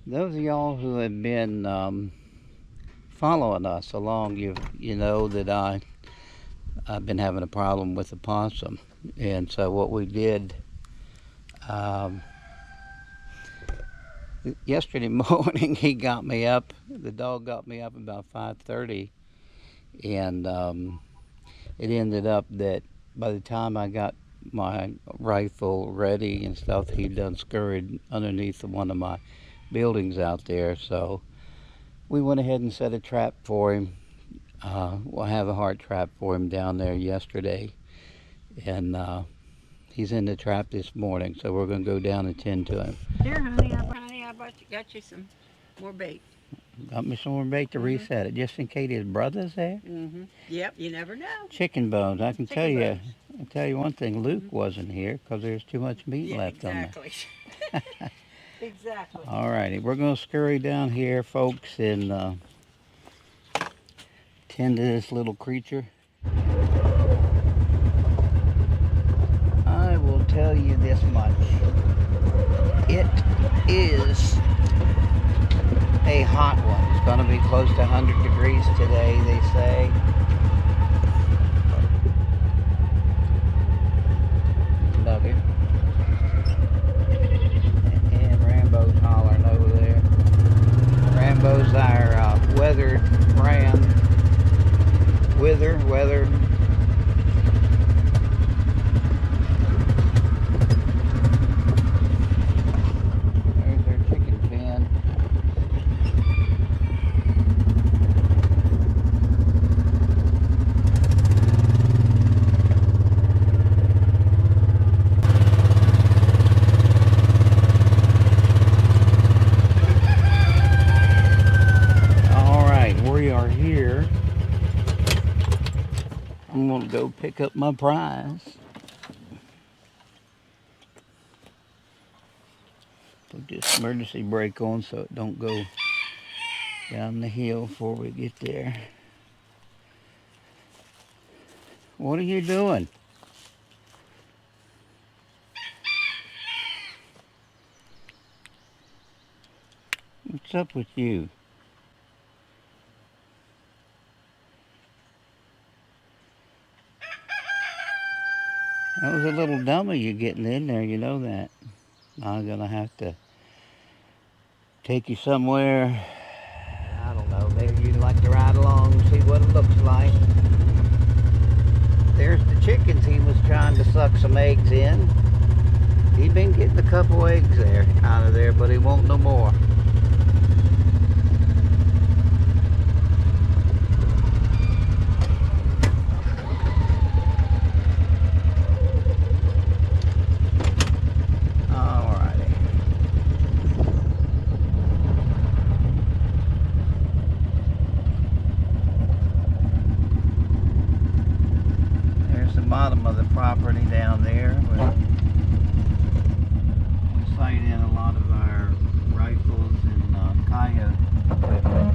Those of y'all who have been following us along, you know that I've been having a problem with the possum, and so what we did yesterday morning, he got me up. The dog got me up about 5:30, and it ended up that by the time I got my rifle ready and stuff, he'd done scurried underneath one of my buildings out there. So we went ahead and set a trap for him. We'll have a heart trap for him down there yesterday, and he's in the trap this morning. So we're going to go down and tend to him. Here, honey, got you some more bait. Got me some more bait to reset it, just in case his brother's there. Yep, you never know. Chicken bones. I can tell you. bones. I'll tell you one thing. Luke wasn't here because there's too much meat left on there. Exactly. All righty, we're going to scurry down here, folks, and tend to this little creature. I will tell you this much. It is a hot one. It's going to be close to 100 degrees today, they say. Nugget. And Rambo's hollering over there. Rambo's our weathered ram. Weathered. There's their chicken pen. All right, we are here. I'm gonna go pick up my prize. Put this emergency brake on so it don't go down the hill before we get there. What are you doing? What's up with you? That was a little dummy you getting in there, you know that. I'm gonna have to take you somewhere. I don't know, maybe you'd like to ride along and see what it looks like. There's the chickens he was trying to suck some eggs in. He'd been getting a couple eggs there out of there, but he won't no more. Bottom of the property down there where we sight in a lot of our rifles and coyote equipment.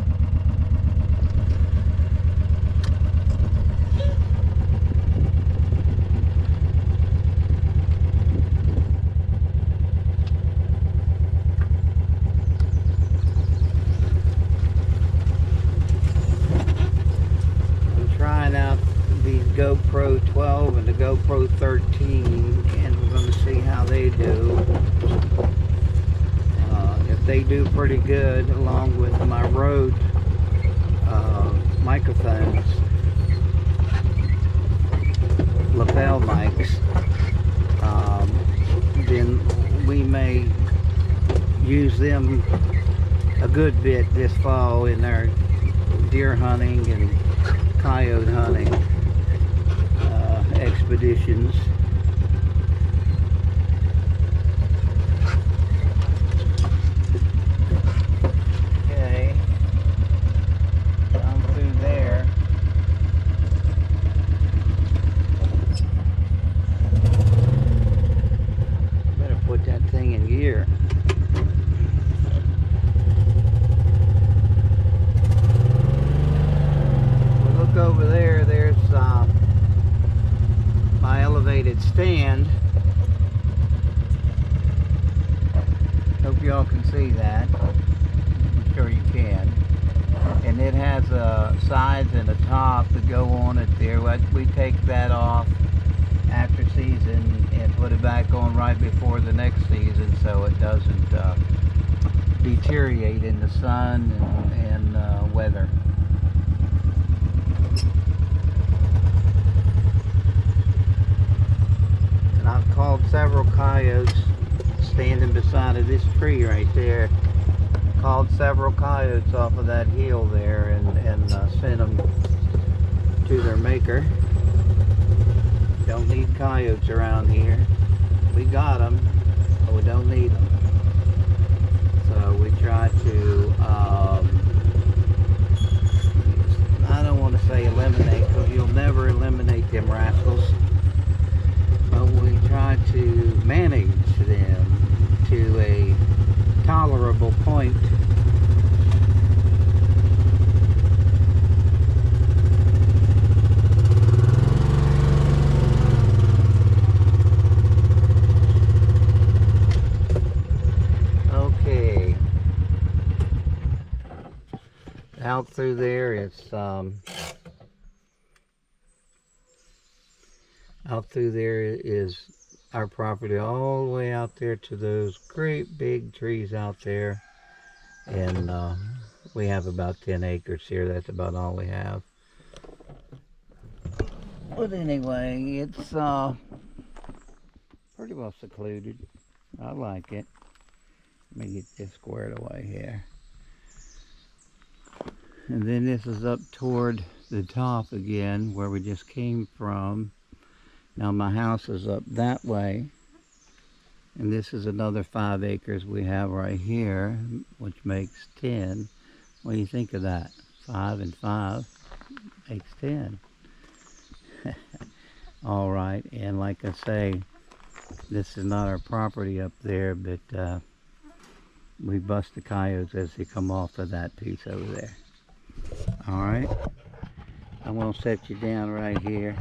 I'm trying out the GoPro 12 and the GoPro 13, and we're going to see how they do. If they do pretty good, along with my Rode microphones, lapel mics, then we may use them a good bit this fall in our deer hunting and coyote hunting expeditions. Okay, down through there. Better put that thing in gear. Look over there, there's my elevated stand. Hope y'all can see that. sure you can. And it has sides and a top that go on it there. We take that off after season and put it back on right before the next season so it doesn't deteriorate in the sun and weather. And I've called several coyotes standing beside of this tree right there. Called several coyotes off of that hill there and sent them to their maker. Don't need coyotes around here. We got them, but we don't need them. So we try to, I don't want to say eliminate, because you'll never eliminate them rascals. But we try to manage them to a tolerable point. Okay. Out through there, it's out through there is our property, all the way out there to those great big trees out there. And we have about 10 acres here. That's about all we have. But anyway, it's pretty well secluded. I like it. Let me get this squared away here. And then this is up toward the top again, where we just came from. Now my house is up that way, and this is another 5 acres we have right here, which makes 10. What do you think of that? 5 and 5 makes 10. All right, and like I say, this is not our property up there, but we bust the coyotes as they come off of that piece over there. All right, I'm gonna set you down right here.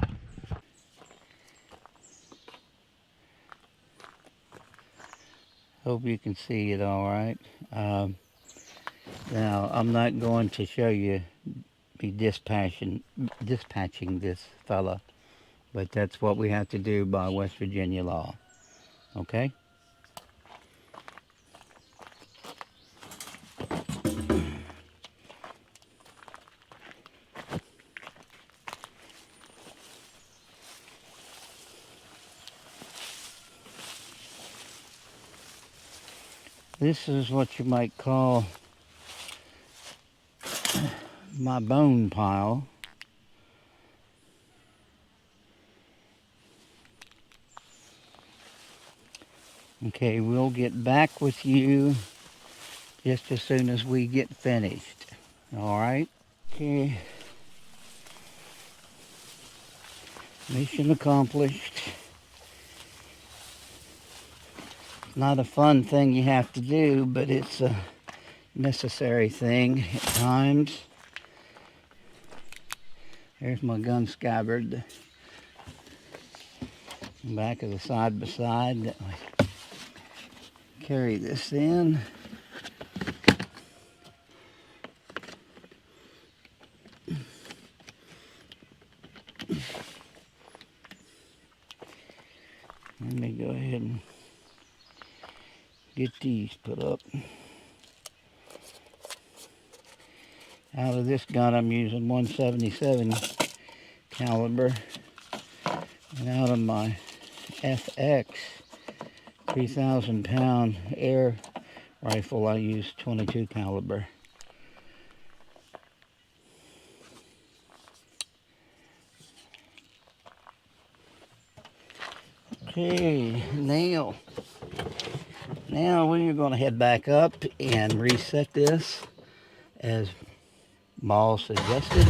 Hope you can see it all right. Now, I'm not going to show you, be dispatching this fella, but that's what we have to do by West Virginia law. Okay? This is what you might call my bone pile. Okay, we'll get back with you just as soon as we get finished. All right? Okay. Mission accomplished. Not a fun thing you have to do, but it's a necessary thing at times. There's my gun scabbard. Back of the side by side that I carry this in. Let me go ahead and get these put up. Out of this gun I'm using 177 caliber, and out of my FX 3,000 pound air rifle I use 22 caliber. Okay, now we're going to head back up and reset this as Maw suggested.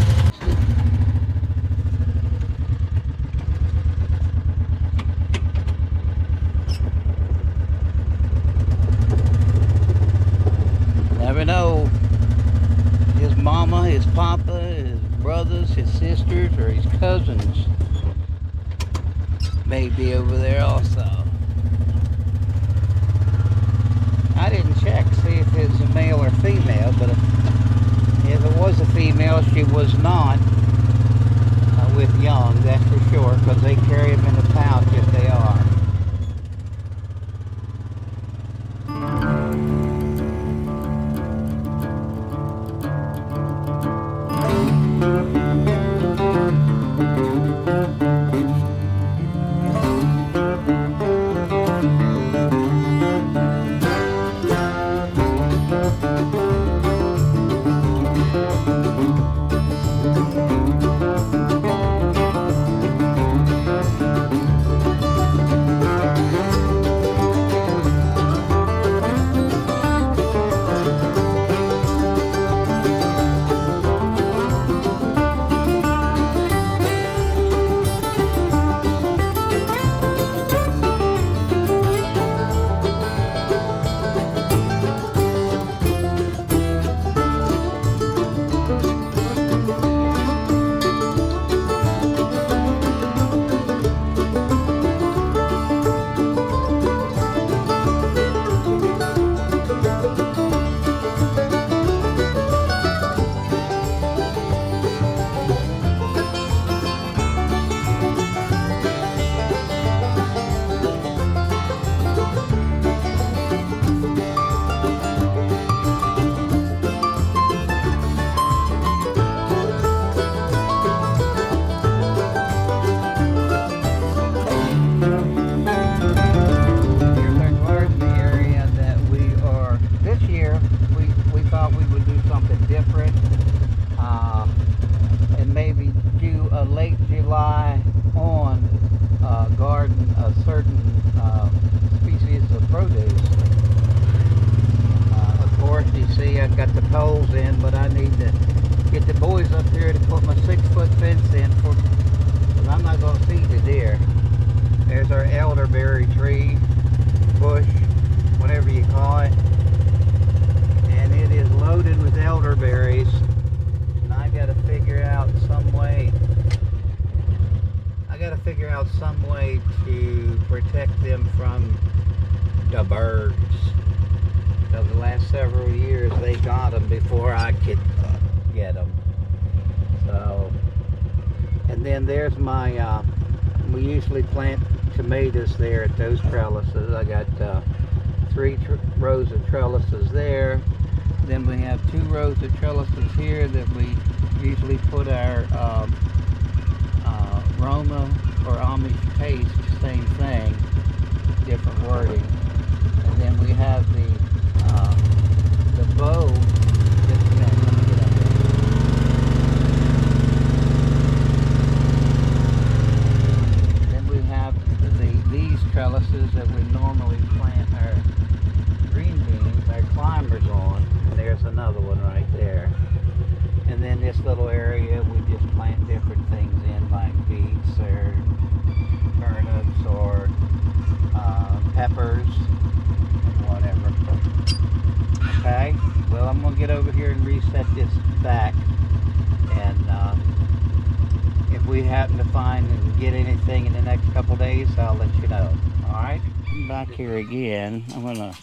Never know, his mama, his papa, his brothers, his sisters, or his cousins may be over there also. I didn't check, see if it's a male or female, but if it was a female, she was not with young, that's for sure, because they carry them in a pouch if they are. Got the poles in, but I need to get the boys up here to put my 6-foot fence in for, because I'm not going to feed the deer. There's our elderberry tree, bush, whatever you call it, and it is loaded with elderberries, and I got to figure out some way. To protect them from the birds. Because the last several years they got them before I could get them. So, and then there's my, we usually plant tomatoes there at those trellises. I got 3 rows of trellises there. Then we have 2 rows of trellises here that we usually put our Roma or Amish paste, same thing, different wording. And then we have the bow. Just a minute, let me get up there. Then we have these trellises that we normally plant our green beans, our climbers on. And there's another one right there. And then this little area we just plant different things in, like beets or turnips or peppers and whatever. Okay, well, I'm going to get over here and reset this back, and if we happen to find and get anything in the next couple days, I'll let you know. Alright, back here again. I'm going to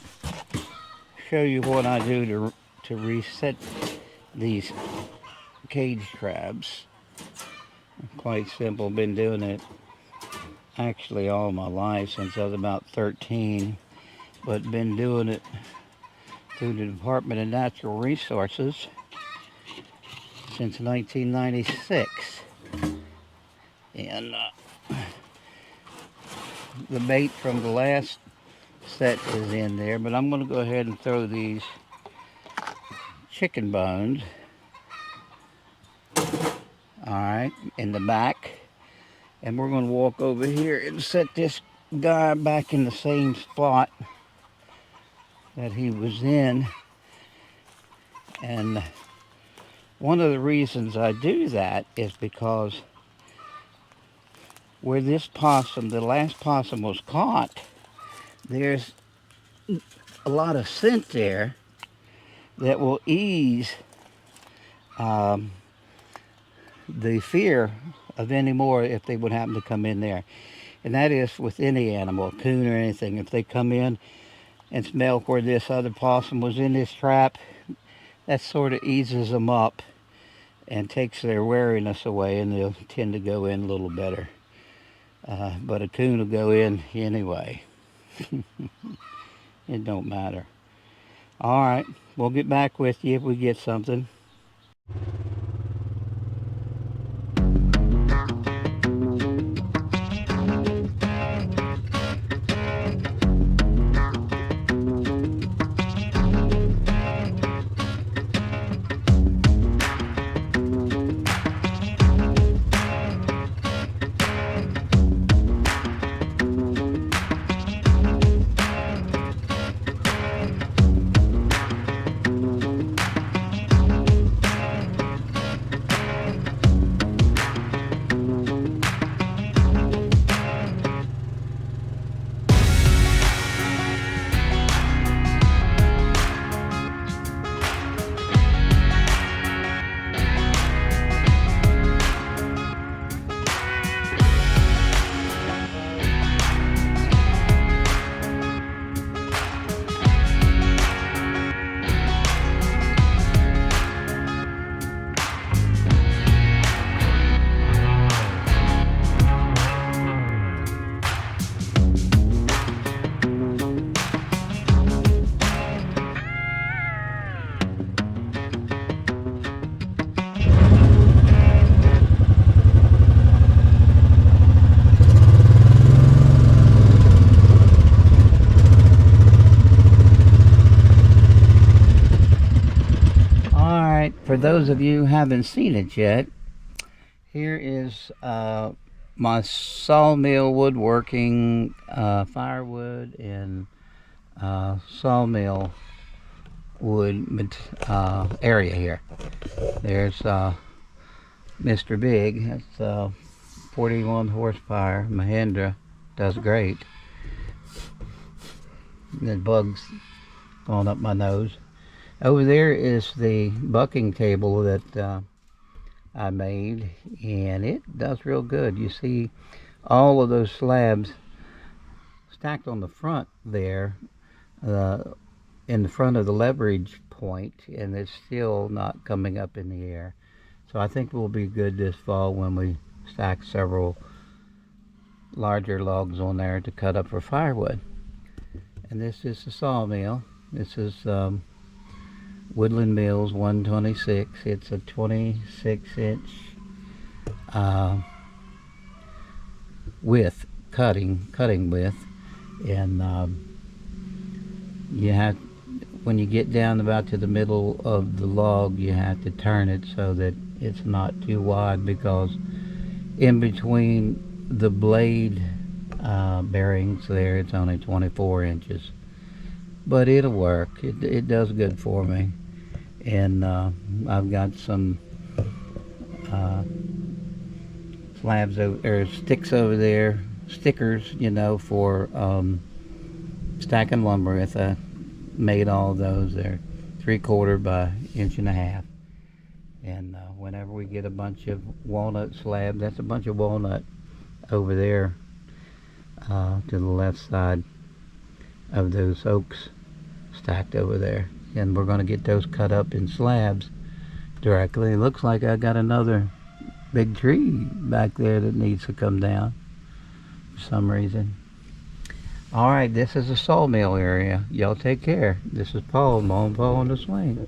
show you what I do to reset these cage crabs. Quite simple, been doing it actually all my life since I was about 13, but been doing it through the Department of Natural Resources since 1996. And the bait from the last set is in there, but I'm going to go ahead and throw these chicken bones, alright, in the back. And we're going to walk over here and set this guy back in the same spot that he was in. And one of the reasons I do that is because where this possum, the last possum, was caught, there's a lot of scent there that will ease the fear of any more if they would happen to come in there. And that is with any animal, a coon or anything. If they come in, and smell where this other possum was in this trap. That sort of eases them up and takes their wariness away, and they'll tend to go in a little better. But a coon will go in anyway. It don't matter. All right, we'll get back with you if we get something. For those of you who haven't seen it yet, here is my sawmill woodworking, firewood and sawmill wood area here. There's Mr. Big. That's 41 horsepower Mahindra. Does great. The bugs going up my nose. Over there is the bucking table that I made, and it does real good. You see all of those slabs stacked on the front there, in the front of the leverage point, and it's still not coming up in the air. So I think we'll be good this fall when we stack several larger logs on there to cut up for firewood. And this is the sawmill. This is Woodland Mills 126. It's a 26-inch width, cutting width, and you have, when you get down about to the middle of the log, you have to turn it so that it's not too wide, because in between the blade bearings there, it's only 24 inches. But it'll work. It does good for me. And I've got some slabs or sticks over there, stickers, you know, for stacking lumber with. I made all of those. They're 3/4 by 1.5 inches. And whenever we get a bunch of walnut slabs, that's a bunch of walnut over there to the left side of those oaks stacked over there, and we're going to get those cut up in slabs directly. It looks like I got another big tree back there that needs to come down for some reason. All right, this is a sawmill area. Y'all take care. This is Paul, Maw and Paw on the Swing.